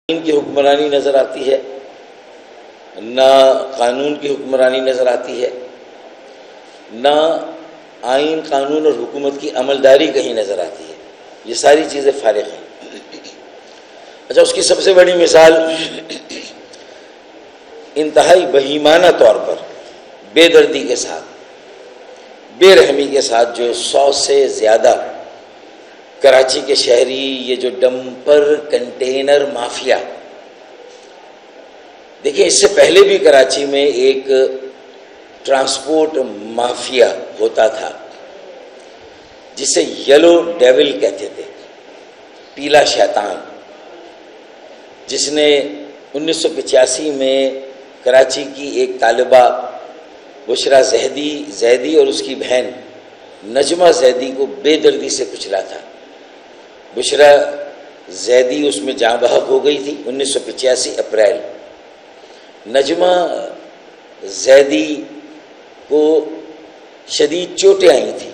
آئین کی حکمرانی نظر آتی ہے، نہ قانون کی حکمرانی نظر آتی ہے، نہ آئین، قانون اور حکومت کی عملداری کہیں نظر آتی ہے۔ یہ ساری چیزیں فارغ ہیں۔ اچھا، اس کی سب سے بڑی مثال انتہائی بہیمانہ طور پر بے دردی کے ساتھ، بے رحمی کے ساتھ جو 100 سے زیادہ کراچی کے شہری، یہ جو ڈمپر کنٹینر مافیا، دیکھیں اس سے پہلے بھی کراچی میں ایک ٹرانسپورٹ مافیا ہوتا تھا جسے یلو ڈیول کہتے تھے، پیلا شیطان، جس نے 1985 میں کراچی کی ایک طالبہ بشرا زیدی اور اس کی بہن نجمہ زیدی کو بے دردی سے کچلا تھا۔ بشرا زیدی اس میں جاں بحق ہو گئی تھی 1985 اپریل۔ نجمہ زیدی کو شدید چوٹیں آئی تھیں،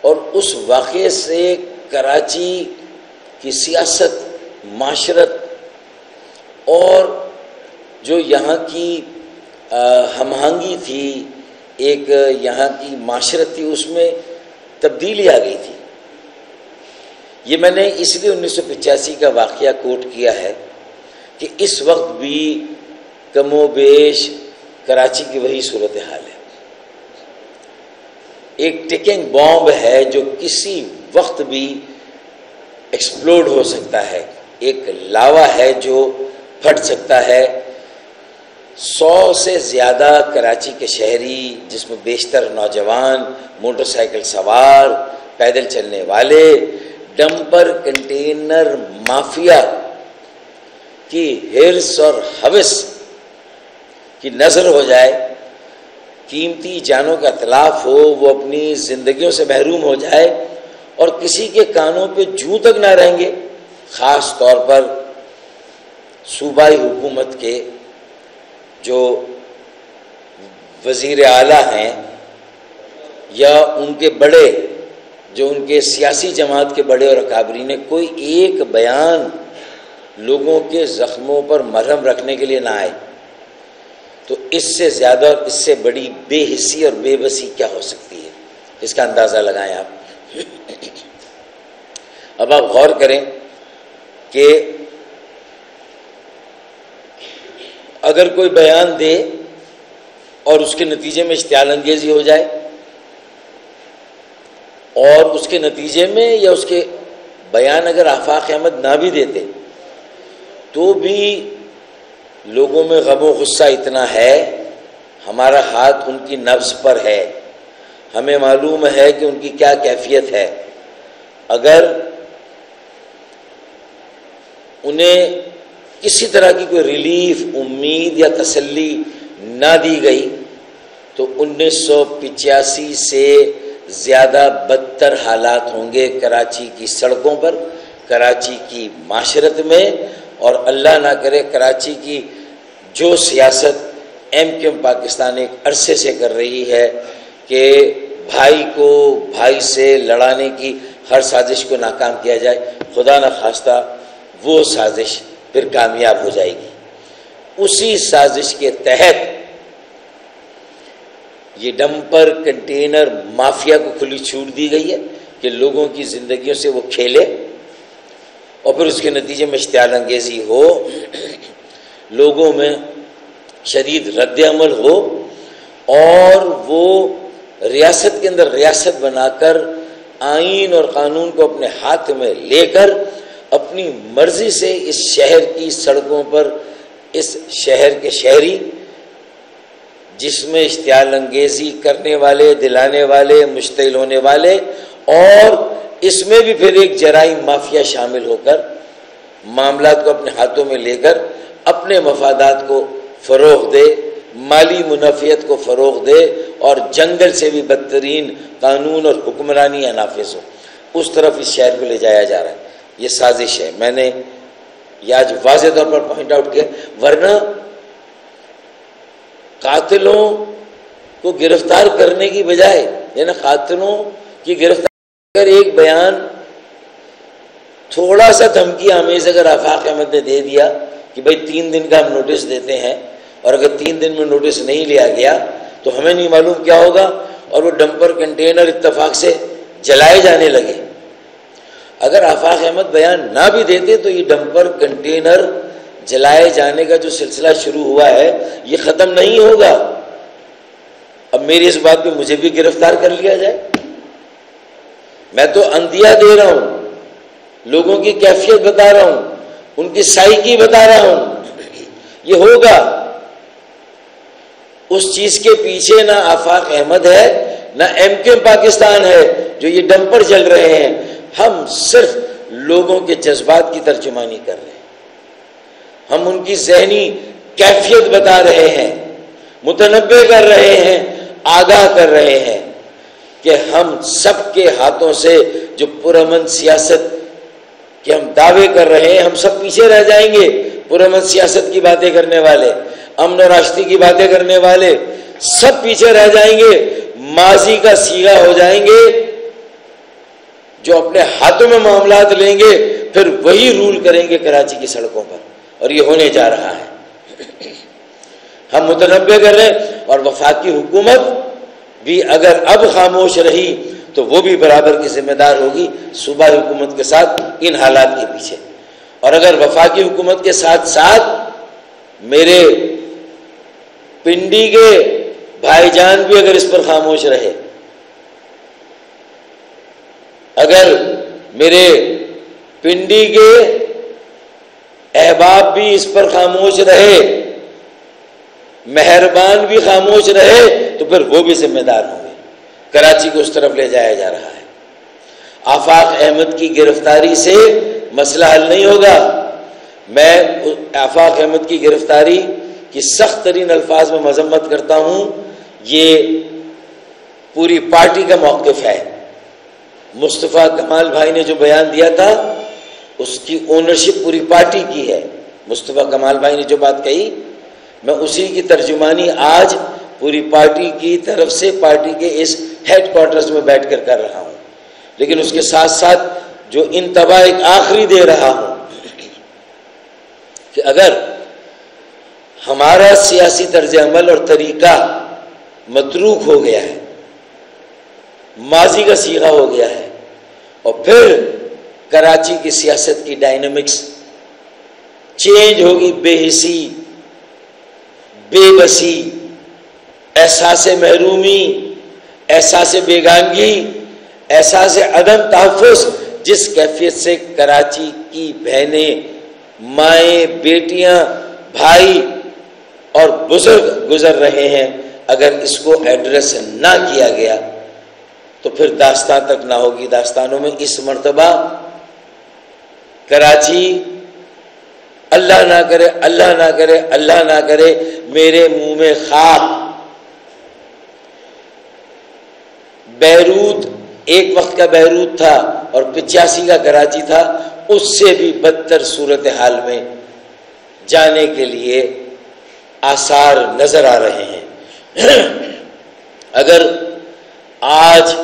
اور اس واقعے سے کراچی کی سیاست، معاشرت اور جو یہاں کی ہم آہنگی تھی، ایک یہاں کی معاشرت تھی، اس میں تبدیلی آ گئی تھی۔ یہ میں نے اس لیے 1985 کا واقعہ کوٹ کیا ہے کہ اس وقت بھی کم و بیش کراچی کی وہی صورتحال ہے۔ ایک ٹکنگ بامب ہے جو کسی وقت بھی ایکسپلوڈ ہو سکتا ہے، ایک لاوا ہے جو پھٹ سکتا ہے۔ 100 سے زیادہ کراچی کے شہری، جس میں بیشتر نوجوان، موٹر سائیکل سوار، پیدل چلنے والے، ڈمپر کنٹینر مافیا کی ہرس اور ہوس کی نظر ہو جائے، قیمتی جانوں کا اتلاف ہو، وہ اپنی زندگیوں سے محروم ہو جائے اور کسی کے کانوں پہ جوں تک نہ رہیں گے، خاص طور پر صوبائی حکومت کے جو وزیر اعلیٰ ہیں یا ان کے بڑے، جو ان کے سیاسی جماعت کے بڑے اور اکابرین نے کوئی ایک بیان لوگوں کے زخموں پر مرہم رکھنے کے لیے نہ آئے، تو اس سے زیادہ اور اس سے بڑی بے حسی اور بے بسی کیا ہو سکتی ہے؟ اس کا اندازہ لگائیں آپ۔ اب آپ غور کریں کہ اگر کوئی بیان دے اور اس کے نتیجے میں اشتعال انگیزی ہو جائے، اور اس کے نتیجے میں یا اس کے بیان اگر آفاق احمد نہ بھی دیتے، تو بھی لوگوں میں غم و غصہ اتنا ہے، ہمارا ہاتھ ان کی نبض پر ہے، ہمیں معلوم ہے کہ ان کی کیا کیفیت ہے۔ اگر انہیں کسی طرح کی کوئی ریلیف، امید یا تسلی نہ دی گئی تو 1985 سے زیادہ بدتر حالات ہوں گے کراچی کی سڑکوں پر، کراچی کی معاشرت میں، اور اللہ نہ کرے کراچی کی جو سیاست ایم کیو ایم پاکستان ایک عرصے سے کر رہی ہے کہ بھائی کو بھائی سے لڑانے کی ہر سازش کو ناکام کیا جائے، خدا نہ خواستہ وہ سازش پھر کامیاب ہو جائے گی۔ اسی سازش کے تحت یہ ڈمپر کنٹینر مافیا کو کھلی چھوٹ دی گئی ہے کہ لوگوں کی زندگیوں سے وہ کھیلے، اور پھر اس کے نتیجے میں اشتعال انگیزی ہو، لوگوں میں شدید رد عمل ہو، اور وہ ریاست کے اندر ریاست بنا کر آئین اور قانون کو اپنے ہاتھ میں لے کر اپنی مرضی سے اس شہر کی سڑکوں پر، اس شہر کے شہری جس میں اشتعال انگیزی کرنے والے، دلانے والے، مشتعل ہونے والے، اور اس میں بھی پھر ایک جرائم مافیا شامل ہو کر معاملات کو اپنے ہاتھوں میں لے کر اپنے مفادات کو فروغ دے، مالی منافعت کو فروغ دے، اور جنگل سے بھی بدترین قانون اور حکمرانی نافذ ہو، اس طرف اس شہر کو لے جایا جا رہا ہے۔ یہ سازش ہے، میں نے یہ آج واضح طور پر پوائنٹ آؤٹ کیا، ورنہ قاتلوں کو گرفتار کرنے کی بجائے، یعنی قاتلوں کی گرفتار کر ایک بیان تھوڑا سا دھمکی آمیز اگر آفاق احمد نے دے دیا کہ بھائی 3 دن کا ہم نوٹس دیتے ہیں، اور اگر 3 دن میں نوٹس نہیں لیا گیا تو ہمیں نہیں معلوم کیا ہوگا، اور وہ ڈمپر کنٹینر اتفاق سے جلائے جانے لگے. اگر آفاق احمد بیان نہ بھی دیتے تو یہ ڈمپر کنٹینر جلائے جانے کا جو سلسلہ شروع ہوا ہے یہ ختم نہیں ہوگا. اب میری اس بات پہ مجھے بھی گرفتار کر لیا جائے. میں تو اندیا دے رہا ہوں، لوگوں کی کیفیت بتا رہا ہوں، ان کی سائیکی بتا رہا ہوں. یہ ہوگا. اس چیز کے پیچھے نہ آفاق احمد ہے نہ MKM پاکستان ہے جو یہ ڈمپر چل رہے ہیں. ہم صرف لوگوں کے جذبات کی ترجمانی کر رہے ہیں. ہم ان کی ذہنی کیفیت بتا رہے ہیں، متنبع کر رہے ہیں، آگاہ کر رہے ہیں کہ ہم سب کے ہاتھوں سے جو پرامن سیاست کے ہم دعوے کر رہے ہیں، ہم سب پیچھے رہ جائیں گے. پرامن سیاست کی باتیں کرنے والے، امن و راشدی کی باتیں کرنے والے سب پیچھے رہ جائیں گے، ماضی کا سیغہ ہو جائیں گے. جو اپنے ہاتھوں میں معاملات لیں گے پھر وہی رول کریں گے کراچی کی سڑکوں پر، اور یہ ہونے جا رہا ہے. ہم متنبع کر رہے ہیں. اور وفاقی حکومت بھی اگر اب خاموش رہی تو وہ بھی برابر کی ذمہ دار ہوگی صوبائی حکومت کے ساتھ ان حالات کے پیچھے. اور اگر وفاقی حکومت کے ساتھ ساتھ میرے پنڈی کے بھائی جان بھی اگر اس پر خاموش رہے، اگر میرے پنڈی کے احباب بھی اس پر خاموش رہے، مہربان بھی خاموش رہے، تو پھر وہ بھی ذمہ دار ہوں گے. کراچی کو اس طرف لے جایا جا رہا ہے. آفاق احمد کی گرفتاری سے مسئلہ حل نہیں ہوگا. میں آفاق احمد کی گرفتاری کی سخت ترین الفاظ میں مذمت کرتا ہوں. یہ پوری پارٹی کا موقف ہے. مصطفیٰ کمال بھائی نے جو بیان دیا تھا اس کی اونرشپ پوری پارٹی کی ہے. مصطفیٰ کمال بھائی نے جو بات کہی میں اسی کی ترجمانی آج پوری پارٹی کی طرف سے پارٹی کے اس ہیڈ کوارٹرز میں بیٹھ کر کر رہا ہوں. لیکن اس کے ساتھ ساتھ جو انتباہ ایک آخری دے رہا ہوں کہ اگر ہمارا سیاسی طرز عمل اور طریقہ متروک ہو گیا ہے، ماضی کا سیغہ ہو گیا ہے، اور پھر کراچی کی سیاست کی ڈائنامکس چینج ہوگی، بے حسی، بے بسی، احساس محرومی، احساس بیگانگی، احساس عدم تحفظ، جس کیفیت سے کراچی کی بہنیں، مائیں، بیٹیاں، بھائی اور بزرگ گزر رہے ہیں، اگر اس کو ایڈریس نہ کیا گیا تو پھر داستان تک نہ ہوگی. داستانوں میں اس مرتبہ کراچی اللہ نہ کرے، اللہ نہ کرے، اللہ نہ کرے میرے منہ میں خاک. بیروت ایک وقت کا بیروت تھا اور 85 کا کراچی تھا، اس سے بھی بدتر صورتحال میں جانے کے لیے آثار نظر آ رہے ہیں. اگر آج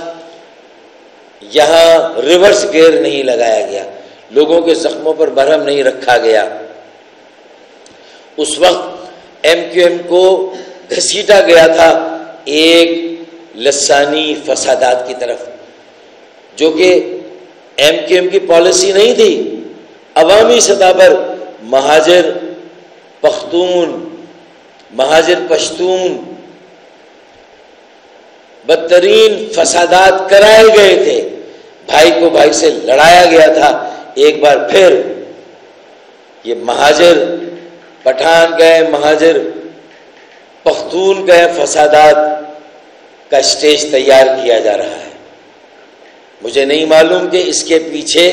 یہاں ریورس گیئر نہیں لگایا گیا، لوگوں کے زخموں پر برہم نہیں رکھا گیا، اس وقت MQM کو گھسیٹا گیا تھا ایک لسانی فسادات کی طرف، جو کہ MQM کی پالیسی نہیں تھی. عوامی سطح پر مہاجر پختون، مہاجر پشتون، بدترین فسادات کرائے گئے تھے، بھائی کو بھائی سے لڑایا گیا تھا. ایک بار پھر یہ مہاجر پٹھان گئے، مہاجر پختون گئے، فسادات کا اسٹیج تیار کیا جا رہا ہے. مجھے نہیں معلوم کہ اس کے پیچھے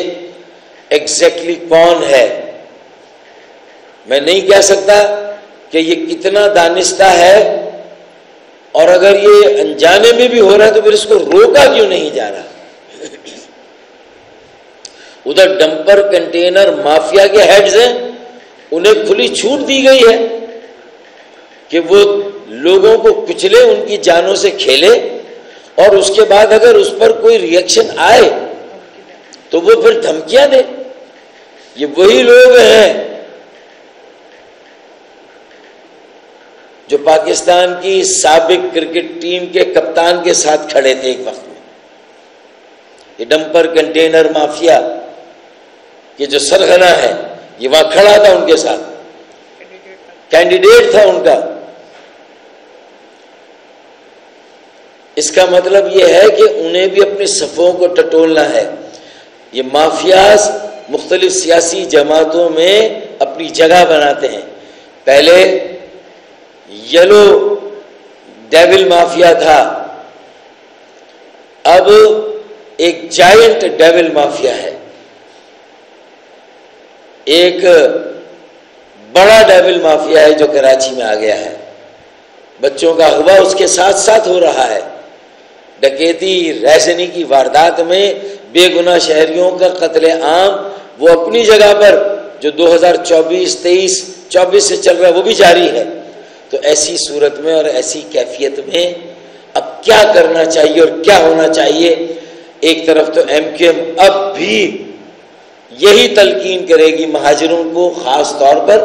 ایگزیکٹلی کون ہے. میں نہیں کہہ سکتا کہ یہ کتنا دانستہ ہے، اور اگر یہ انجانے میں بھی ہو رہا ہے تو پھر اس کو روکا کیوں نہیں جا رہا. ادھر ڈمپر کنٹینر مافیا کے ہیڈز ہیں، انہیں کھلی چھوٹ دی گئی ہے کہ وہ لوگوں کو کچلے، ان کی جانوں سے کھیلے، اور اس کے بعد اگر اس پر کوئی ری ایکشن آئے تو وہ پھر دھمکیاں دے. یہ وہی لوگ ہیں جو پاکستان کی سابق کرکٹ ٹیم کے کپتان کے ساتھ کھڑے تھے ایک وقت میں. یہ ڈمپر کنٹینر مافیا یہ جو سرغنہ ہے یہ وہاں کھڑا تھا ان کے ساتھ, کینڈیڈیٹ تھا ان کا. اس کا مطلب یہ ہے کہ انہیں بھی اپنی صفوں کو ٹٹولنا ہے. یہ مافیاز مختلف سیاسی جماعتوں میں اپنی جگہ بناتے ہیں. پہلے یلو ڈیول مافیا تھا, اب ایک جائنٹ ڈیول مافیا ہے, ایک بڑا ڈیول مافیا ہے جو کراچی میں آ گیا ہے. بچوں کا اغوا اس کے ساتھ ساتھ ہو رہا ہے. ڈکیتی ریزنی کی واردات میں بے گناہ شہریوں کا قتل عام وہ اپنی جگہ پر جو 2024 سے چل رہا ہے وہ بھی جاری ہے. تو ایسی صورت میں اور ایسی کیفیت میں اب کیا کرنا چاہیے اور کیا ہونا چاہیے؟ ایک طرف تو ایم کیو ایم اب بھی یہی تلقین کرے گی مہاجروں کو, خاص طور پر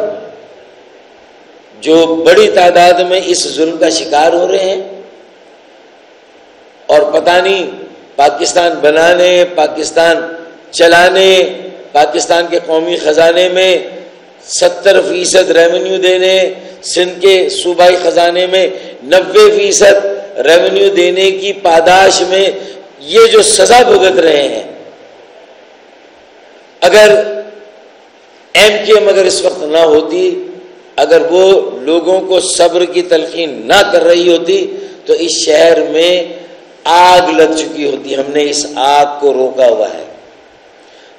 جو بڑی تعداد میں اس ظلم کا شکار ہو رہے ہیں, اور پتہ نہیں پاکستان بنانے, پاکستان چلانے, پاکستان کے قومی خزانے میں 70% ریونیو دینے, سندھ کے صوبائی خزانے میں 90% ریونیو دینے کی پاداش میں یہ جو سزا بھگت رہے ہیں, اگر ایم کیو ایم اگر اس وقت نہ ہوتی, اگر وہ لوگوں کو صبر کی تلقین نہ کر رہی ہوتی تو اس شہر میں آگ لگ چکی ہوتی. ہم نے اس آگ کو روکا ہوا ہے.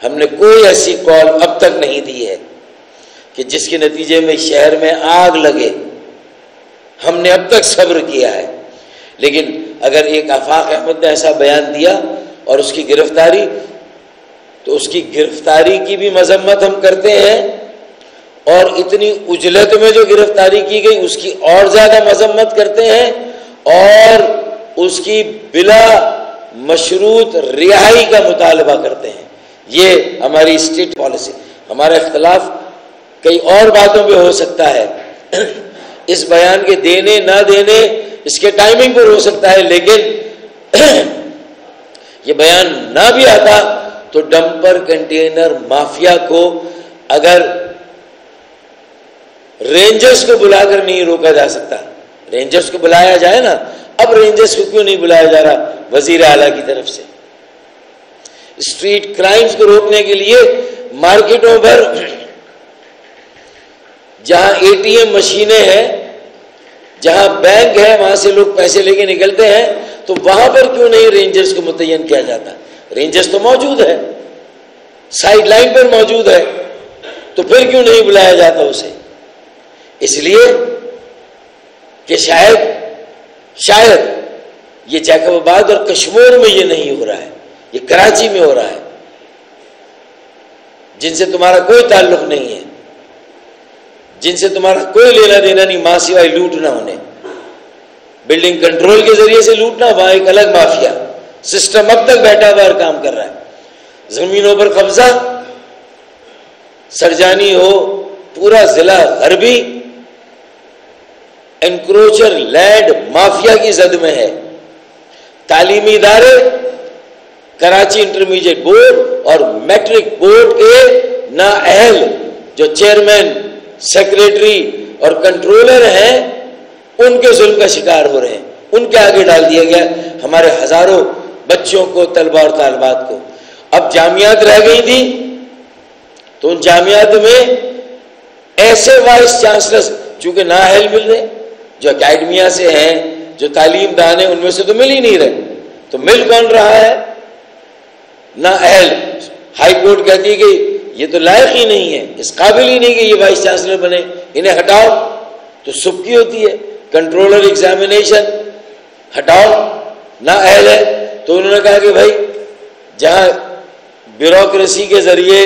ہم نے کوئی ایسی کال اب تک نہیں دی ہے کہ جس کے نتیجے میں شہر میں آگ لگے. ہم نے اب تک صبر کیا ہے. لیکن اگر ایک آفاق احمد نے ایسا بیان دیا اور اس کی گرفتاری, تو اس کی گرفتاری کی بھی مذمت ہم کرتے ہیں, اور اتنی اجلت میں جو گرفتاری کی گئی اس کی اور زیادہ مذمت کرتے ہیں, اور اس کی بلا مشروط رہائی کا مطالبہ کرتے ہیں. یہ ہماری اسٹیٹ پالیسی. ہمارا اختلاف کئی اور باتوں پہ ہو سکتا ہے, اس بیان کے دینے نہ دینے اس کے ٹائمنگ پر ہو سکتا ہے, لیکن یہ بیان نہ بھی آتا تو ڈمپر کنٹینر مافیا کو اگر رینجرز کو بلا کر نہیں روکا جا سکتا, رینجرز کو بلایا جائے نا, اب رینجرز کو کیوں نہیں بلایا جا رہا وزیر اعلیٰ کی طرف سے؟ اسٹریٹ کرائمز کو روکنے کے لیے مارکیٹوں پر جہاں اے ٹی ایم مشینیں ہیں, جہاں بینک ہے, وہاں سے لوگ پیسے لے کے نکلتے ہیں, تو وہاں پر کیوں نہیں رینجرز کو متعین کیا جاتا؟ رینجرز تو موجود ہے, سائیڈ لائن پر موجود ہے, تو پھر کیوں نہیں بلایا جاتا اسے؟ اس لیے کہ شاید یہ جیکب آباد اور کشمیر میں یہ نہیں ہو رہا ہے, یہ کراچی میں ہو رہا ہے, جن سے تمہارا کوئی تعلق نہیں ہے, جن سے تمہارا کوئی لینا دینا نہیں, ماں سوائے لوٹنا انہیں, بلڈنگ کنٹرول کے ذریعے سے لوٹنا, وہاں ایک الگ مافیا سسٹم اب تک بیٹھا ہوا اور کام کر رہا ہے. زمینوں پر قبضہ, سرجانی ہو, پورا ضلع غربی انکروچر لینڈ مافیا کی زد میں ہے. تعلیمی ادارے کراچی انٹرمیڈیٹ بورڈ اور میٹرک بورڈ کے نااہل جو چیئرمین, سیکریٹری اور کنٹرولر ہیں, ان کے ظلم کا شکار ہو رہے ہیں. ان کے آگے ڈال دیا گیا ہمارے ہزاروں بچوں کو, طلبہ اور طالبات کو. اب جامعات رہ گئی تھی تو ان جامعات میں ایسے وائس چانسلر چونکہ نااہل مل رہے, جو اکیڈمیا سے ہیں, جو تعلیم دان ہیں, ان میں سے تو مل ہی نہیں رہے, تو مل کون رہا ہے؟ نااہل. ہائی کورٹ کہتی ہے کہ یہ تو لائق ہی نہیں ہے, اس قابل ہی نہیں کہ یہ وائس چانسلر بنے, انہیں ہٹاؤ. تو سبکی ہوتی ہے, کنٹرولر ایگزامینیشن ہٹاؤ, نااہل ہے. تو انہوں نے کہا کہ بھائی جہاں بیوروکریسی کے ذریعے,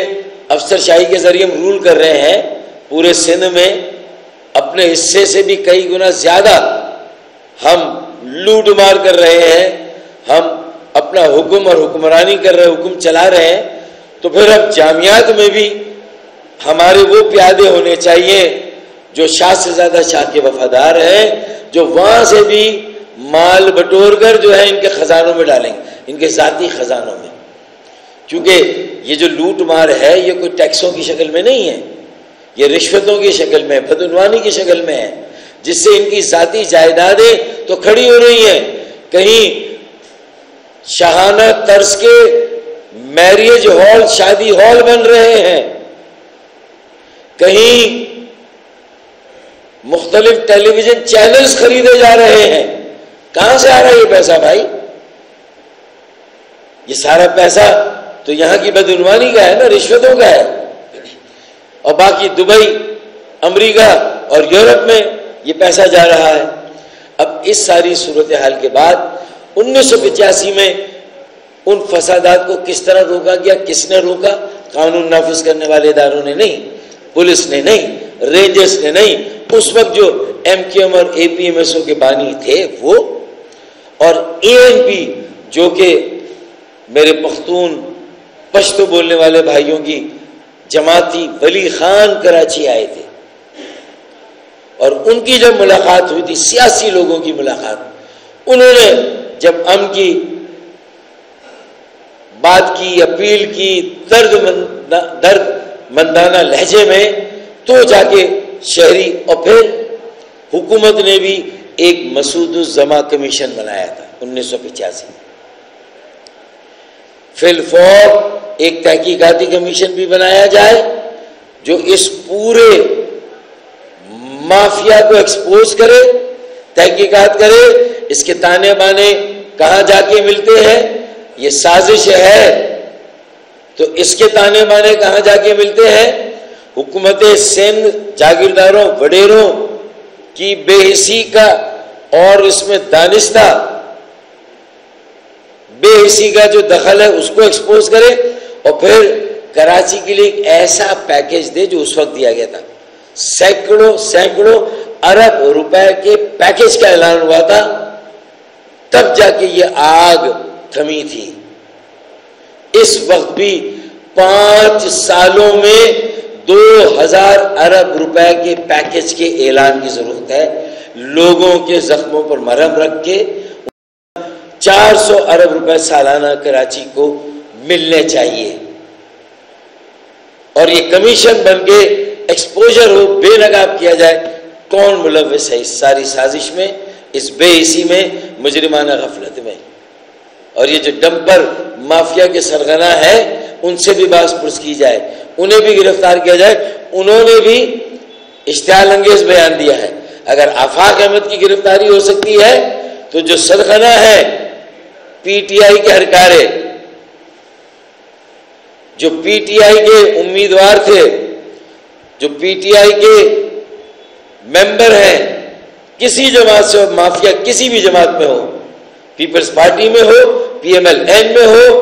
افسر شاہی کے ذریعے ہم رول کر رہے ہیں پورے سندھ میں, اپنے حصے سے بھی کئی گنا زیادہ ہم لوٹ مار کر رہے ہیں, ہم اپنا حکم اور حکمرانی کر رہے ہیں, حکم چلا رہے ہیں, تو پھر اب جامعات میں بھی ہمارے وہ پیادے ہونے چاہیے جو شاہ سے زیادہ شاہ کے وفادار ہیں، جو وہاں سے بھی مال بٹور کر جو ہے ان کے خزانوں میں ڈالیں گے، ان کے ذاتی خزانوں میں. کیونکہ یہ جو لوٹ مار ہے یہ کوئی ٹیکسوں کی شکل میں نہیں ہے، یہ رشوتوں کی شکل میں، بدعنوانی کی شکل میں ہے، جس سے ان کی ذاتی جائیدادیں تو کھڑی ہو رہی ہیں. کہیں شاہانہ طرز کے میریج ہال، شادی ہال بن رہے ہیں، کہیں مختلف ٹیلی ویژن چینلز خریدے جا رہے ہیں. کہاں سے آ رہا ہے یہ پیسہ بھائی؟ یہ سارا پیسہ تو یہاں کی بدعنوانی کا ہے نا، رشوتوں کا ہے. اور باقی دبئی، امریکہ اور یورپ میں یہ پیسہ جا رہا ہے. اب اس ساری صورتحال کے بعد 1985 میں ان فسادات کو کس طرح روکا گیا؟ کس نے روکا؟ قانون نافذ کرنے والے اداروں نے نہیں، پولیس نے نہیں، رینجرز نے نہیں. اس وقت جو ایم کیو ایم اور اے پی ایم ایس او کے بانی تھے وہ، اور اے این پی جو کہ میرے پختون پشتو بولنے والے بھائیوں کی جماعت تھی. ولی خان کراچی آئے تھے اور ان کی جب ملاقات ہوئی تھی، سیاسی لوگوں کی ملاقات، انہوں نے جب امن کی بات کی، اپیل کی درد مندانہ لہجے میں، تو جا کے شہری اور پھر حکومت نے بھی ایک مسعود الزما کمیشن بنایا تھا 1985 میں. فی الفور ایک تحقیقاتی کمیشن بھی بنایا جائے جو اس پورے مافیا کو ایکسپوز کرے، تحقیقات کرے، اس کے تانے بانے کہاں جا کے ملتے ہیں، یہ سازش ہے تو اس کے تانے بانے کہاں جا کے ملتے ہیں. حکومت سندھ جاگیرداروں وڈیروں کی بے حسی کا اور اس میں دانستہ بے حسی کا جو دخل ہے اس کو ایکسپوز کرے، اور پھر کراچی کے لیے ایک ایسا پیکیج دے جو اس وقت دیا گیا تھا. سینکڑوں ارب روپے کے پیکیج کا اعلان ہوا تھا، تب جا کے یہ آگ تھمی تھی. اس وقت بھی 5 سالوں میں 2000 ارب روپے کے پیکیج کے اعلان کی ضرورت ہے. لوگوں کے زخموں پر مرہم رکھ کے 400 ارب روپے سالانہ کراچی کو ملنے چاہیے، اور یہ کمیشن بن کے ایکسپوجر ہو، بے نقاب کیا جائے کون ملوث ہے اس ساری سازش میں، اس بے حسی میں، مجرمانہ غفلت میں. اور یہ جو ڈمپر مافیا کے سرغنہ ہے ان سے بھی باز پرس کی جائے، انہیں بھی گرفتار کیا جائے. انہوں نے بھی اشتعال انگیز بیان دیا ہے. اگر آفاق احمد کی گرفتاری ہو سکتی ہے تو جو سرغنہ ہے پی ٹی آئی کے ہرکارے، جو پی ٹی آئی کے امیدوار تھے، جو پی ٹی آئی کے ممبر ہیں، کسی جماعت سے مافیا کسی بھی جماعت میں ہو، پیپلز پارٹی میں ہو، پی ایم ایل این میں ہو،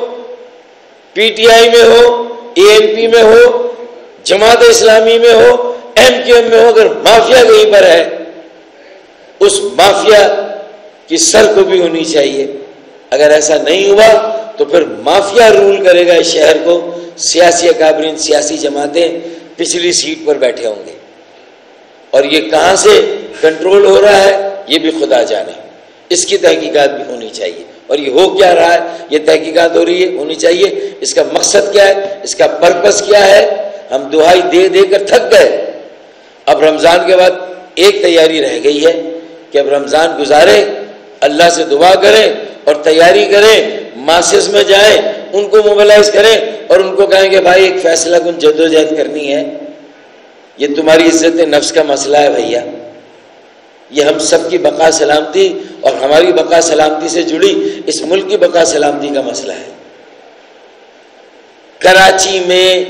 پی ٹی آئی میں ہو، اے این پی میں ہو، جماعت اسلامی میں ہو، ایم کیو ایم میں ہو، اگر مافیا کہیں پر ہے اس مافیا کی سر کو بھی ہونی چاہیے. اگر ایسا نہیں ہوا تو پھر مافیا رول کرے گا اس شہر کو. سیاسی اکابرین، سیاسی جماعتیں پچھلی سیٹ پر بیٹھے ہوں گے، اور یہ کہاں سے کنٹرول ہو رہا ہے یہ بھی خدا جانے. اس کی تحقیقات بھی ہونی چاہیے، اور یہ ہو کیا رہا ہے، یہ تحقیقات ہو رہی ہے، ہونی چاہیے. اس کا مقصد کیا ہے، اس کا پرپس کیا ہے؟ ہم دہائی دے دے کر تھک گئے. اب رمضان کے بعد ایک تیاری رہ گئی ہے کہ اب رمضان گزاریں، اللہ سے دعا کریں اور تیاری کریں، ماسز میں جائیں، ان کو موبلائز کریں اور ان کو کہیں کہ بھائی ایک فیصلہ کن جدوجہد کرنی ہے. یہ تمہاری عزت نفس کا مسئلہ ہے بھیا، یہ ہم سب کی بقا سلامتی اور ہماری بقا سلامتی سے جڑی اس ملک کی بقا سلامتی کا مسئلہ ہے. کراچی میں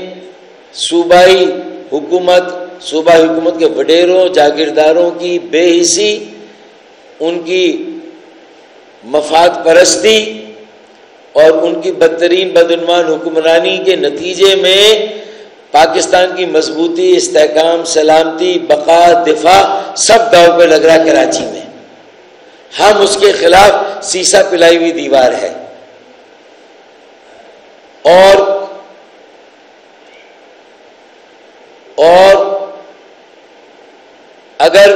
صوبائی حکومت کے وڈیروں جاگیرداروں کی بے حسی، ان کی مفاد پرستی اور ان کی بدترین بدعنوان حکمرانی کے نتیجے میں پاکستان کی مضبوطی، استحکام، سلامتی، بقا، دفاع سب داؤ پہ لگ رہا کراچی میں. ہم اس کے خلاف سیسا پلائی ہوئی دیوار ہے. اور اگر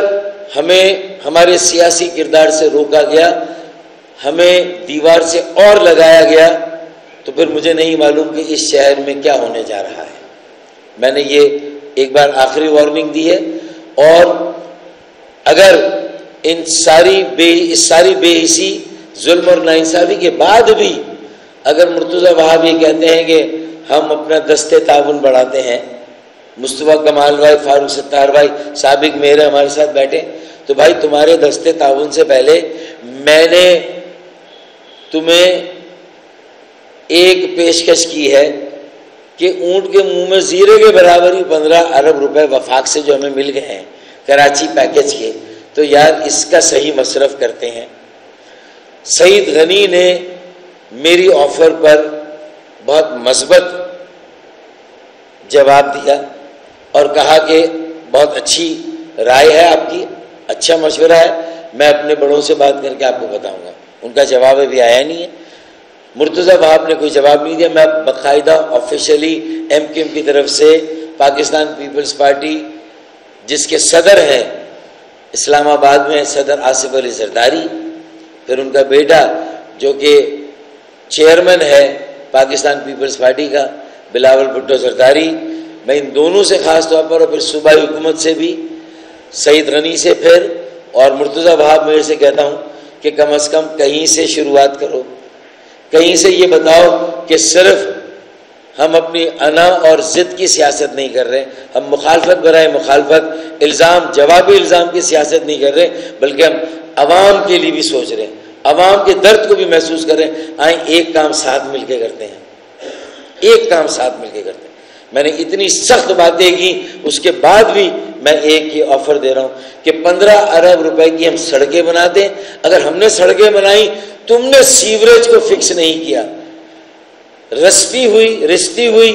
ہمیں ہمارے سیاسی کردار سے روکا گیا، ہمیں دیوار سے اور لگایا گیا، تو پھر مجھے نہیں معلوم کہ اس شہر میں کیا ہونے جا رہا ہے۔ میں نے یہ ایک بار آخری وارننگ دی ہے، اور اگر اس ساری بے حسی، ظلم اور ناانصافی کے بعد بھی اگر مرتضیٰ وہاب یہ کہتے ہیں کہ ہم اپنا دستے تعاون بڑھاتے ہیں، مصطفیٰ کمال بھائی، فاروق ستار بھائی، سابق میئر ہمارے ساتھ بیٹھے، تو بھائی تمہارے دستے تعاون سے پہلے میں نے تمہیں ایک پیشکش کی ہے کہ اونٹ کے منہ میں زیرے کے برابر ہی 15 ارب روپے وفاق سے جو ہمیں مل گئے ہیں کراچی پیکج کے، تو یار اس کا صحیح مصرف کرتے ہیں۔ سعید غنی نے میری آفر پر بہت مثبت جواب دیا اور کہا کہ بہت اچھی رائے ہے آپ کی، اچھا مشورہ ہے، میں اپنے بڑوں سے بات کر کے آپ کو بتاؤں گا۔ ان کا جواب ابھی آیا نہیں ہے۔ مرتضیٰ وہاب نے کوئی جواب نہیں دیا۔ میں باقاعدہ آفیشلی ایم کیو ایم کی طرف سے پاکستان پیپلز پارٹی جس کے صدر ہیں اسلام آباد میں صدر آصف علی زرداری، پھر ان کا بیٹا جو کہ چیئرمین ہے پاکستان پیپلز پارٹی کا بلاول بھٹو زرداری، میں ان دونوں سے خاص طور پر، اور پھر صوبائی حکومت سے بھی، سعید غنی سے پھر، اور مرتضیٰ وہاب میرے سے کہتا ہوں کہ کم از کم کہیں سے شروعات کرو، کہیں سے یہ بتاؤ کہ صرف ہم اپنی انا اور ضد کی سیاست نہیں کر رہے، ہم مخالفت برائے مخالفت، الزام جوابی الزام کی سیاست نہیں کر رہے، بلکہ ہم عوام کے لیے بھی سوچ رہے ہیں، عوام کے درد کو بھی محسوس کر رہے ہیں۔ آئیں ایک کام ساتھ مل کے کرتے ہیں، ایک کام ساتھ مل کے کرتے ہیں۔ میں نے اتنی سخت باتیں کی، اس کے بعد بھی میں ایک یہ آفر دے رہا ہوں کہ 15 ارب روپے کی ہم سڑکیں بنا دیں۔ اگر ہم نے سڑکیں بنائی، تم نے سیوریج کو فکس نہیں کیا، رستی ہوئی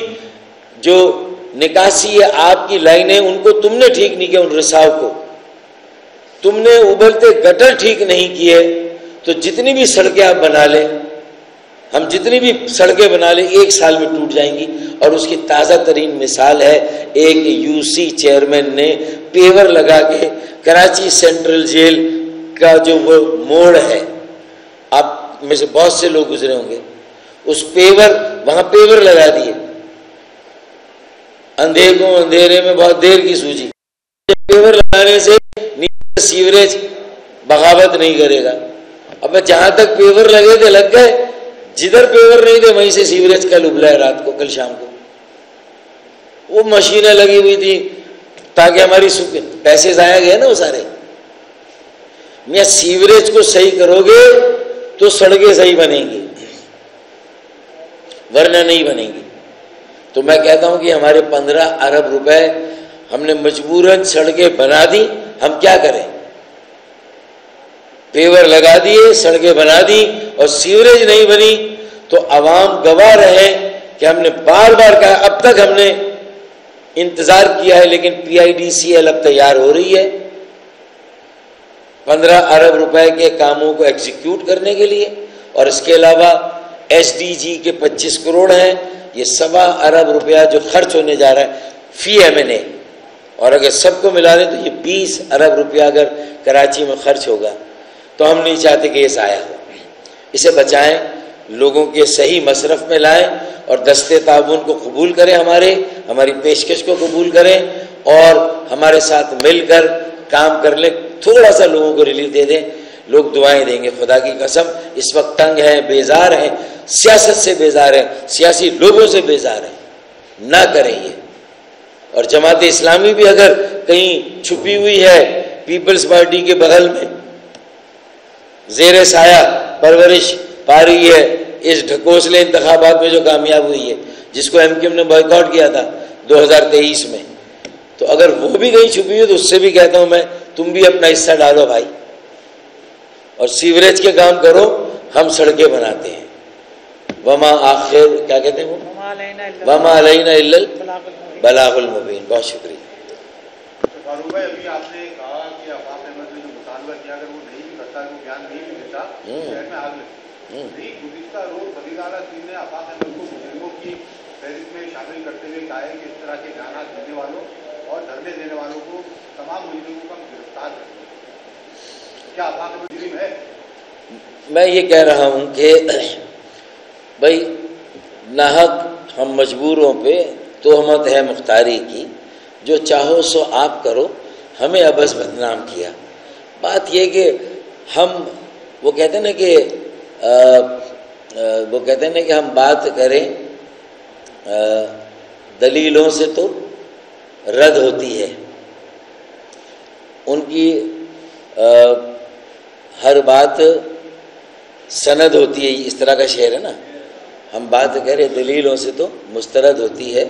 جو نکاسی ہے آپ کی لائنیں، ان کو تم نے ٹھیک نہیں کیا، ان رساؤ کو تم نے ابلتے گٹر ٹھیک نہیں کیے، تو جتنی بھی سڑکیں آپ بنا لیں، ہم جتنی بھی سڑکیں بنا لیں، 1 سال میں ٹوٹ جائیں گی۔ اور اس کی تازہ ترین مثال ہے ایک یو سی چیئرمین نے پیور لگا کے کراچی سینٹرل جیل کا جو وہ موڑ ہے، آپ میں سے بہت سے لوگ گزرے ہوں گے، اس وہاں پیور لگا دیے، اندھیرے میں بہت دیر کی سوجی، پیور لگانے سے نیچے سیوریج بغاوت نہیں کرے گا۔ اب جہاں تک پیور لگے تھے لگ گئے، جدھر پیور نہیں تھے وہیں سے سیوریج کل ابلا ہے، رات کو، کل شام کو وہ مشینیں لگی ہوئی تھی تاکہ ہماری پیسے ضائع گئے نا وہ سارے۔ میاں سیوریج کو صحیح کرو گے تو سڑکیں صحیح بنیں گی، ورنہ نہیں بنیں گی۔ تو میں کہتا ہوں کہ ہمارے 15 ارب روپے ہم نے مجبوراً سڑکیں بنا دی، ہم کیا کریں؟ پیور لگا دیے، سڑکیں بنا دی، اور سیوریج نہیں بنی، تو عوام گواہ رہے کہ ہم نے بار بار کہا، اب تک ہم نے انتظار کیا ہے، لیکن پی آئی ڈی سی ایل اب تیار ہو رہی ہے 15 ارب روپے کے کاموں کو ایگزیکیوٹ کرنے کے لیے، اور اس کے علاوہ ایس ڈی جی کے 25 کروڑ ہیں، یہ 1.25 ارب روپیہ جو خرچ ہونے جا رہا ہے فی ایم این اے، اور اگر سب کو ملا دیں تو یہ 20 ارب روپیہ اگر کراچی میں خرچ ہوگا، تو ہم نہیں چاہتے کہ یہ ضائع ہو۔ اسے بچائیں، لوگوں کے صحیح مصرف میں لائیں، اور دستے تعاون کو قبول کریں، ہماری پیشکش کو قبول کریں، اور ہمارے ساتھ مل کر کام کر لیں، تھوڑا سا لوگوں کو ریلیف دے دیں، لوگ دعائیں دیں گے۔ خدا کی قسم اس وقت تنگ ہیں، بیزار ہیں، سیاست سے بیزار ہیں، سیاسی لوگوں سے بیزار ہیں، نہ کریں یہ۔ اور جماعت اسلامی بھی اگر کہیں چھپی ہوئی ہے پیپلز پارٹی کے بغل میں، زیر سایہ پرورش پا رہی ہے اس ڈھکوسلے انتخابات میں جو کامیاب ہوئی ہے، جس کو ایم کیو ایم نے بائیکاٹ کیا تھا 2023 میں، تو اگر وہ بھی کہیں چھپی ہوئی تو اس سے بھی کہتا ہوں میں، تم بھی اپنا حصہ ڈالو بھائی، اور سیوریج کے کام کرو، ہم سڑکیں بناتے ہیں۔ وما آخر کیا کہتے ہیں وہ، وما علینا الا البلاغ المبین۔ بہت شکریہ۔ فاروق بھائی، ابھی آپ نے کہا کہ عفاف احمد نے جو مطالبہ کیا، اگر وہ نہیں بھی کرتا، وہ بیان نہیں بھی دیتا، شہر میں آگ لگتی۔ گزشتہ روز وزیر اعلیٰ نے عفاف احمد کو مجرموں کی فہرست میں شامل کرتے ہوئے کہا ہے کہ اس طرح کے بیانات دینے والوں اور دھرنے دینے والوں کو تمام مجرموں کا گرفتار کریں. کیا آفاق میں مجرم ہے؟ میں یہ کہہ رہا ہوں کہ بھائی ناحق ہم مجبوروں پہ تہمت ہے مختاری کی، جو چاہو سو آپ کرو، ہمیں ابس بدنام کیا. بات یہ کہ ہم وہ کہتے ہیں نا کہ ہم بات کریں دلیلوں سے تو رد ہوتی ہے. ان کی ہر بات سند ہوتی ہے، اس طرح کا شعر ہے نا. ہم بات کریں دلیلوں سے تو مسترد ہوتی ہے،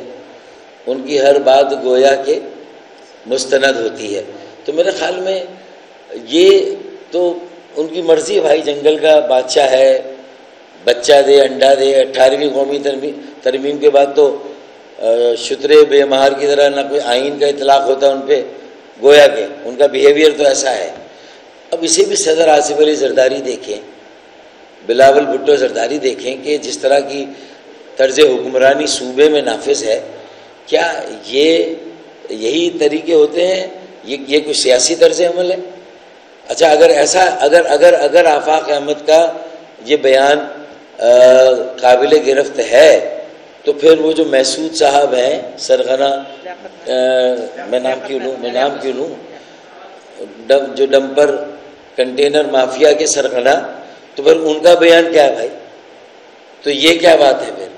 ان کی ہر بات گویا کہ مستند ہوتی ہے. تو میرے خیال میں یہ تو ان کی مرضی ہے بھائی، جنگل کا بادشاہ ہے، بچہ دے انڈا دے. 18ویں قومی ترمیم کے بعد تو شترے بے مہار کی طرح نہ کوئی آئین کا اطلاق ہوتا ان پہ، گویا کہ ان کا بیہیویئر تو ایسا ہے. اب اسے بھی صدر آصف علی زرداری دیکھیں، بلاول بھٹو زرداری دیکھیں کہ جس طرح کی طرز حکمرانی صوبے میں نافذ ہے، کیا یہی طریقے ہوتے ہیں؟ یہ کوئی سیاسی طرز عمل ہے؟ اچھا اگر آفاق احمد کا یہ بیان قابل گرفت ہے تو پھر وہ جو محسود صاحب ہیں سرغنہ، میں نام کیوں لوں جو ڈمپر کنٹینر مافیا کے سرغنہ، تو پھر ان کا بیان کیا ہے بھائی؟ تو یہ کیا بات ہے پھر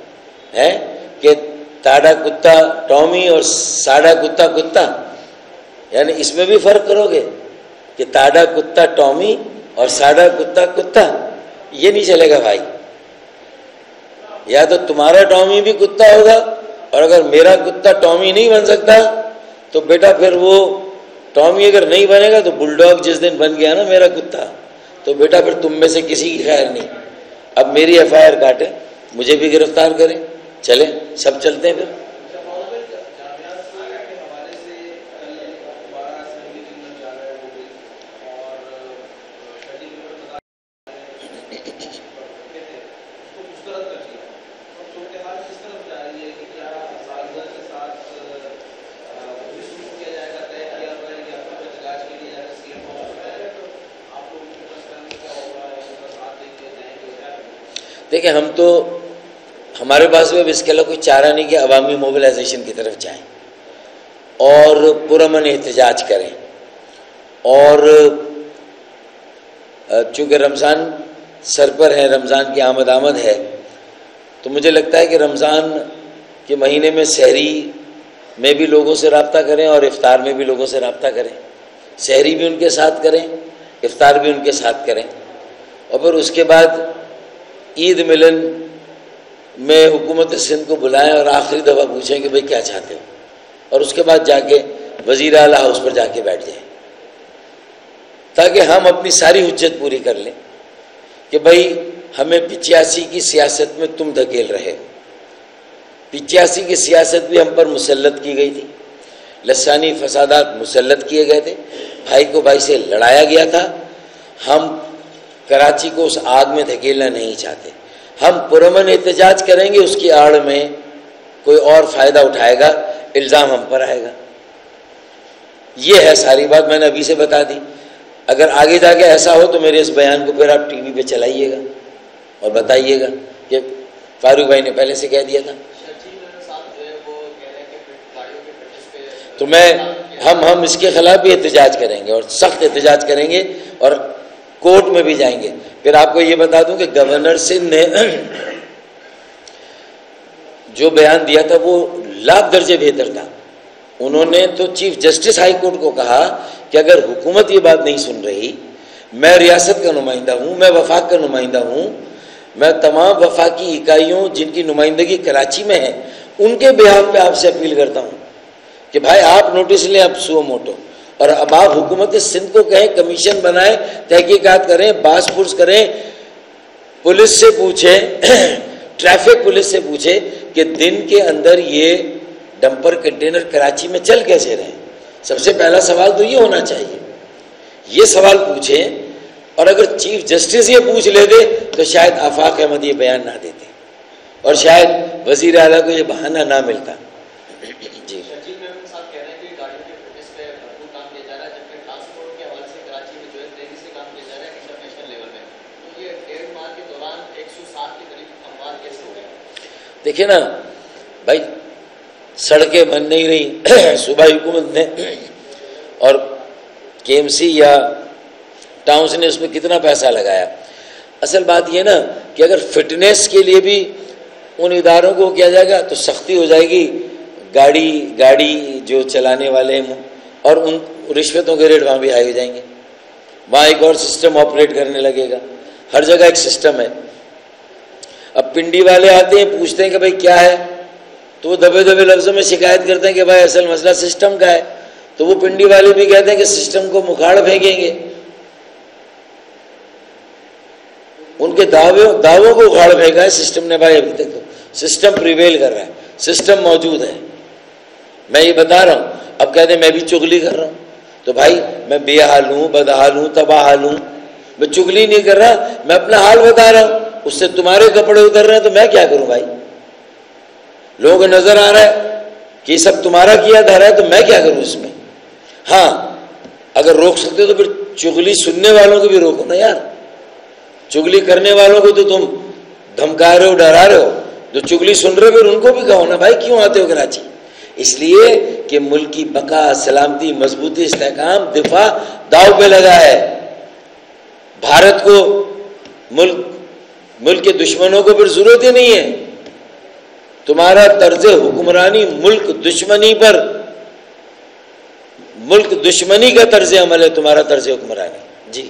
ہے کہ تاڑا کتا ٹامی اور ساڑا کتا کتا؟ یعنی اس میں بھی فرق کرو گے کہ تاڑا کتا ٹامی اور ساڑا کتا کتا؟ یہ نہیں چلے گا بھائی. یا تو تمہارا ٹامی بھی کتا ہوگا، اور اگر میرا کتا ٹامی نہیں بن سکتا تو بیٹا پھر وہ ٹامی اگر نہیں بنے گا تو بل ڈاگ جس دن بن گیا نا میرا کتا، تو بیٹا پھر تم میں سے کسی کی خیر نہیں. اب میری ایف آئی آر کاٹیں، مجھے بھی گرفتار کریں، چلیں سب چلتے ہیں پھر. دیکھیں ہم تو ہمارے پاس بھی اب اس کے علاوہ کوئی چارہ نہیں کہ عوامی موبلائزیشن کی طرف جائیں اور پرامن احتجاج کریں. اور چونکہ رمضان سر پر ہے، رمضان کی آمد ہے، تو مجھے لگتا ہے کہ رمضان کے مہینے میں سحری میں بھی لوگوں سے رابطہ کریں اور افطار میں بھی لوگوں سے رابطہ کریں. سحری بھی ان کے ساتھ کریں، افطار بھی ان کے ساتھ کریں، اور پھر اس کے بعد عید ملن میں حکومت سندھ کو بلائیں اور آخری دفعہ پوچھیں کہ بھئی کیا چاہتے ہو، اور اس کے بعد جا کے وزیر اعلیٰ ہاؤس پر جا کے بیٹھ جائیں، تاکہ ہم اپنی ساری حجت پوری کر لیں کہ بھئی ہمیں 85 کی سیاست میں تم دھکیل رہے ہو. 85 کی سیاست بھی ہم پر مسلط کی گئی تھی، لسانی فسادات مسلط کیے گئے تھے، بھائی کو بھائی سے لڑایا گیا تھا. ہم کراچی کو اس آگ میں دھکیلنا نہیں چاہتے. ہم پرامن احتجاج کریں گے، اس کی آڑ میں کوئی اور فائدہ اٹھائے گا، الزام ہم پر آئے گا. یہ ہے ساری بات، میں نے ابھی سے بتا دی. اگر آگے جا کے ایسا ہو تو میرے اس بیان کو پھر آپ ٹی وی پہ چلائیے گا اور بتائیے گا کہ فاروق بھائی نے پہلے سے کہہ دیا تھا. تو ہم اس کے خلاف بھی احتجاج کریں گے اور سخت احتجاج کریں گے اور کورٹ میں بھی جائیں گے. پھر آپ کو یہ بتا دوں کہ گورنر سندھ نے جو بیان دیا تھا وہ لاکھ درجے بہتر تھا. انہوں نے تو چیف جسٹس ہائی کورٹ کو کہا کہ اگر حکومت یہ بات نہیں سن رہی، میں ریاست کا نمائندہ ہوں، میں وفاق کا نمائندہ ہوں، میں تمام وفاقی اکائیوں جن کی نمائندگی کراچی میں ہے ان کے بہاف پہ آپ سے اپیل کرتا ہوں کہ بھائی آپ نوٹس لیں اب سو موٹو، اور اب آپ حکومت سندھ کو کہیں کمیشن بنائیں، تحقیقات کریں، باس پرس کریں، پولیس سے پوچھیں، ٹریفک پولیس سے پوچھیں کہ دن کے اندر یہ ڈمپر کنٹینر کراچی میں چل کیسے رہے. سب سے پہلا سوال تو یہ ہونا چاہیے. یہ سوال پوچھیں، اور اگر چیف جسٹس یہ پوچھ لیتے تو شاید آفاق احمد یہ بیان نہ دیتے اور شاید وزیر اعلیٰ کو یہ بہانہ نہ ملتا. جی دیکھیں نا بھائی، سڑکیں بن نہیں رہی، صوبائی حکومت نے اور کے ایم سی یا ٹاؤنز نے اس میں کتنا پیسہ لگایا. اصل بات یہ نا کہ اگر فٹنس کے لیے بھی ان اداروں کو کیا جائے گا تو سختی ہو جائے گی. گاڑی جو چلانے والے ہیں اور ان رشوتوں کے ریٹ وہاں بھی ہائی ہو جائیں گے. وہاں ایک اور سسٹم آپریٹ کرنے لگے گا. ہر جگہ ایک سسٹم ہے. اب پنڈی والے آتے ہیں پوچھتے ہیں کہ بھائی کیا ہے، تو وہ دبے دبے لفظوں میں شکایت کرتے ہیں کہ بھائی اصل مسئلہ سسٹم کا ہے. تو وہ پنڈی والے بھی کہتے ہیں کہ سسٹم کو مکھاڑ پھینکیں گے. ان کے دعووں کو اکھاڑ پھینکا ہے سسٹم نے. بھائی ابھی تک تو سسٹم پریویل کر رہا ہے، سسٹم موجود ہے. میں یہ بتا رہا ہوں. اب کہتے ہیں میں بھی چغلی کر رہا ہوں. تو بھائی میں بے حال ہوں، بدحال ہوں، تباہ حال ہوں. میں چغلی نہیں کر رہا، میں اپنا حال بتا رہا ہوں. اس سے تمہارے کپڑے اتر رہے ہیں تو میں کیا کروں بھائی؟ لوگوں کو نظر آ رہا ہے کہ یہ سب تمہارا کیا دھرا ہے تو میں کیا کروں اس میں؟ ہاں اگر روک سکتے تو پھر چغلی سننے والوں کو بھی روکو نا یار. چغلی کرنے والوں کو تو تم دھمکا رہے ہو، ڈرا رہے ہو. جو چغلی سن رہے پھر ان کو بھی کہو نا بھائی کیوں آتے ہو کراچی؟ اس لیے کہ ملک کی بقا، سلامتی، مضبوطی، استحکام، دفاع داؤ پہ لگا ہے. بھارت کو ملک کے دشمنوں کو پھر ضرورت ہی نہیں ہے. تمہارا طرز حکمرانی ملک دشمنی کا طرز عمل ہے تمہارا طرز حکمرانی. جی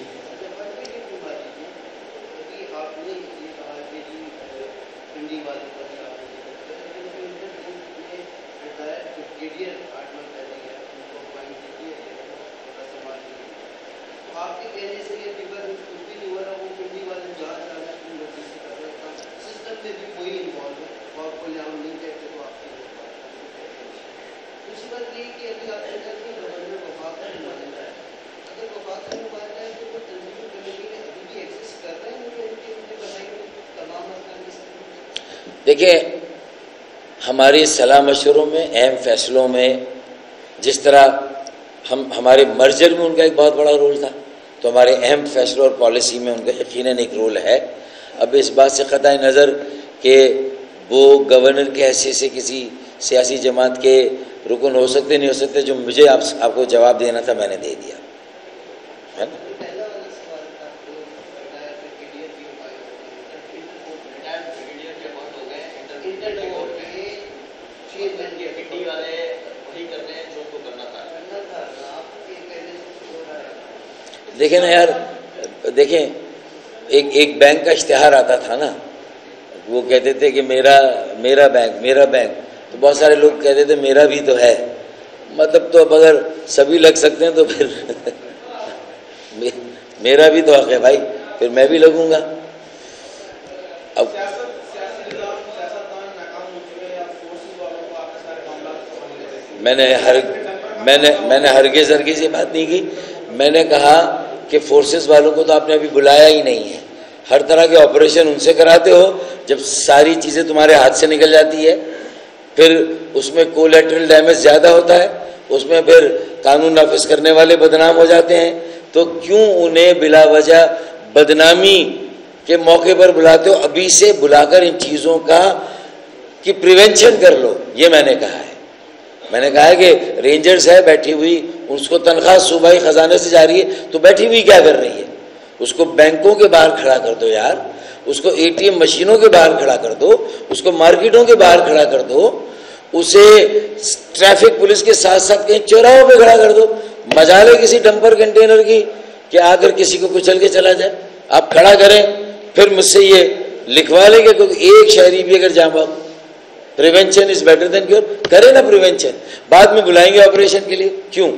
دیکھیں، ہماری صلاح مشوروں میں، اہم فیصلوں میں، جس طرح ہمارے مرجر میں ان کا ایک بہت بڑا رول تھا، تو ہمارے اہم فیصلوں اور پالیسی میں ان کا یقیناً ایک رول ہے. اب اس بات سے قطع نظر کہ وہ گورنر کے حیثیت سے کسی سیاسی جماعت کے رکن ہو سکتے نہیں ہو سکتے، جو مجھے آپ کو جواب دینا تھا میں نے دے دیا ہے نا. دیکھیں نا یار، دیکھیں ایک بینک کا اشتہار آتا تھا نا، وہ کہتے تھے کہ میرا بینک، تو بہت سارے لوگ کہتے تھے میرا بھی تو ہے. مطلب تو اب اگر سبھی لگ سکتے ہیں تو پھر میرا بھی تو حق ہے بھائی، پھر میں بھی لگوں گا. اب میں نے ہرگز یہ بات نہیں کی. میں نے کہا کہ فورسز والوں کو تو آپ نے ابھی بلایا ہی نہیں ہے. ہر طرح کے آپریشن ان سے کراتے ہو، جب ساری چیزیں تمہارے ہاتھ سے نکل جاتی ہے پھر اس میں کولیٹرل ڈیمیج زیادہ ہوتا ہے، اس میں پھر قانون نافذ کرنے والے بدنام ہو جاتے ہیں. تو کیوں انہیں بلا وجہ بدنامی کے موقع پر بلاتے ہو؟ ابھی سے بلا کر ان چیزوں کی پریونشن کر لو. یہ میں نے کہا ہے. میں نے کہا ہے کہ رینجرز ہے بیٹھی ہوئی، اس کو تنخواہ صوبائی خزانے سے جا رہی ہے، تو بیٹھی ہوئی کیا کر رہی ہے؟ اس کو بینکوں کے باہر کھڑا کر دو یار، اس کو اے ٹی ایم مشینوں کے باہر کھڑا کر دو، اس کو مارکیٹوں کے باہر کھڑا کر دو، اسے ٹریفک پولیس کے ساتھ ساتھ کہیں چوراہوں پہ کھڑا کر دو. مجال ہے کسی ڈمپر کنٹینر کی کہ آ کر کسی کو کچل کے چلا جائے. آپ کھڑا کریں، پھر مجھ سے یہ لکھوا لیں گے کہ ایک شہری بھی اگر جاں بحق. Prevention is better than cure. کرے نا پریونشن، بعد میں بلائیں گے آپریشن کے لیے. کیوں؟